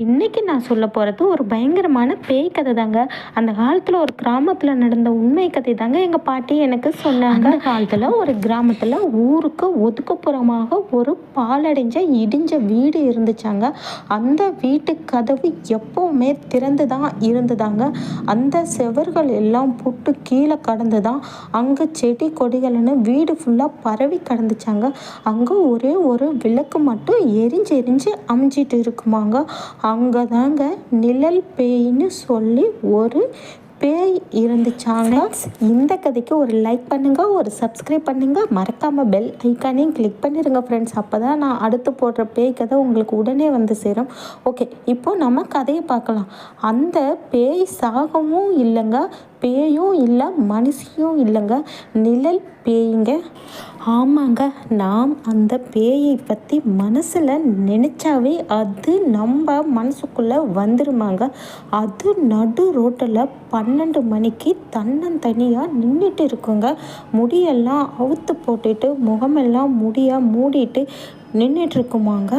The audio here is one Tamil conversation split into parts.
இன்னைக்கு நான் சொல்ல போகிறது ஒரு பயங்கரமான பேய் கதை தாங்க. அந்த காலத்தில் ஒரு கிராமத்தில் நடந்த உண்மை கதை தாங்க எங்கள் பாட்டி எனக்கு சொன்னாங்க. அந்த காலத்தில் ஒரு கிராமத்தில் ஊருக்கு ஒதுக்குப்புறமாக ஒரு பாலடைஞ்ச இடிஞ்ச வீடு இருந்துச்சாங்க. அந்த வீட்டு கதவு எப்போவுமே திறந்து தான் இருந்ததாங்க. அந்த செவர்கள் எல்லாம் புட்டு கீழே கடந்து தான் அங்கே செடி கொடிகள்னு வீடு ஃபுல்லாக பரவி கடந்துச்சாங்க. அங்கே ஒரே ஒரு விளக்கு மட்டும் எரிஞ்சு அமைஞ்சிட்டு இருக்குமாங்க. அங்கே தாங்க நிழல் பேய்ன்னு சொல்லி ஒரு பேய் இருந்துச்சாங்க. இந்த கதைக்கு ஒரு லைக் பண்ணுங்க, ஒரு சப்ஸ்கிரைப் பண்ணுங்க, மறக்காம பெல் ஐக்கானையும் கிளிக் பண்ணிடுங்க ஃப்ரெண்ட்ஸ். அப்போ தான் நான் அடுத்து போடுற பேய் கதை உங்களுக்கு உடனே வந்து சேரும். ஓகே, இப்போ நம்ம கதையை பார்க்கலாம். அந்த பேய் சாகவும் இல்லைங்க, பேயும் இல்லை, மனுஷியும் இல்லைங்க, நிழல் பேய்ங்க. ஆமாங்க, நாம் அந்த பேயை பற்றி மனசில் நினச்சாவே அது நம்ம மனசுக்குள்ளே வந்துருமாங்க. அது நடு ரோட்டில் 12 மணிக்கு தன்னந்தனியாக நின்றுட்டு இருக்குங்க. முடியெல்லாம் அவுத்து போட்டுட்டு முகமெல்லாம் முடியாக மூடிட்டு நின்றுட்டுருக்குமாங்க.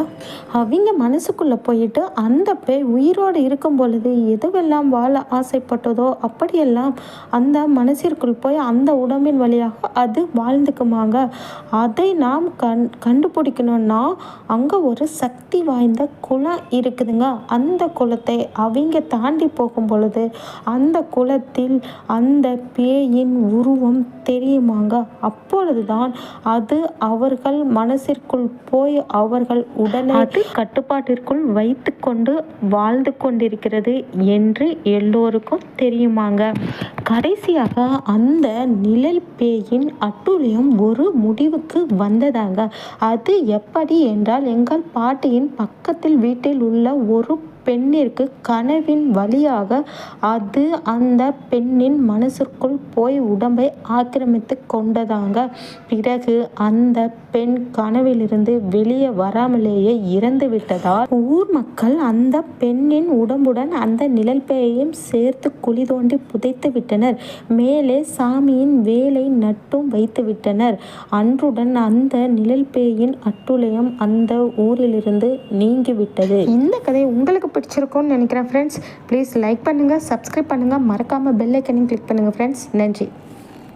அவங்க மனசுக்குள்ளே போயிட்டு அந்த பேய் உயிரோடு இருக்கும் பொழுது எதுவெல்லாம் வாழ ஆசைப்பட்டதோ அப்படியெல்லாம் அந்த மனசிற்குள் போய் அந்த உடம்பின் வழியாக அது வாழ்ந்துக்குமாங்க. அதை நாம் கண்டுபிடிக்கணும்னா அங்கே ஒரு சக்தி வாய்ந்த குளம் இருக்குதுங்க. அந்த குளத்தை அவங்க தாண்டி போகும் பொழுது அந்த குளத்தில் அந்த பேயின் உருவம் தெரியுமாங்க. அப்பொழுதுதான் அது அவர்கள் மனசிற்குள் போய் அவர்கள் உடலை கட்டுப்பாட்டிற்குள் வைத்து கொண்டு வாழ்ந்து கொண்டிருக்கிறது என்று எல்லோருக்கும் தெரியுமாங்க. கடைசியாக அந்த நிழல் பேயின் அட்டூழியம் ஒரு முடிவுக்கு வந்ததாங்க. அது எப்படி என்றால், எங்கள் பாட்டியின் பக்கத்தில் வீட்டில் உள்ள ஒரு பெண்ணிற்கு கனவின் வழியாக அது அந்த பெண்ணின் மனசிற்குள் போய் உடம்பை ஆக்கிரமித்து கொண்டதாங்க. பிறகு அந்த பெண் கனவிலிருந்து வெளியே வராமலேயே இறந்து விட்டதால் ஊர் மக்கள் அந்த பெண்ணின் உடம்புடன் அந்த நிழல் பேயையும் சேர்த்து குழி தோண்டி புதைத்து விட்டனர். மேலே சாமியின் வேலை நட்டும் வைத்து விட்டனர். அன்றுடன் அந்த நிழல் பேயின் அட்டுழியம் அந்த ஊரிலிருந்து நீங்கிவிட்டது. இந்த கதை உங்களுக்கு பிடிச்சிருக்கும்னு நினைக்கிறேன் ஃப்ரெண்ட்ஸ். ப்ளீஸ் லைக் பண்ணுங்கள், சப்ஸ்கிரைப் பண்ணுங்கள், மறக்காமல் பெல் ஐக்கனையும் கிளிக் பண்ணுங்கள் ஃப்ரெண்ட்ஸ். நன்றி.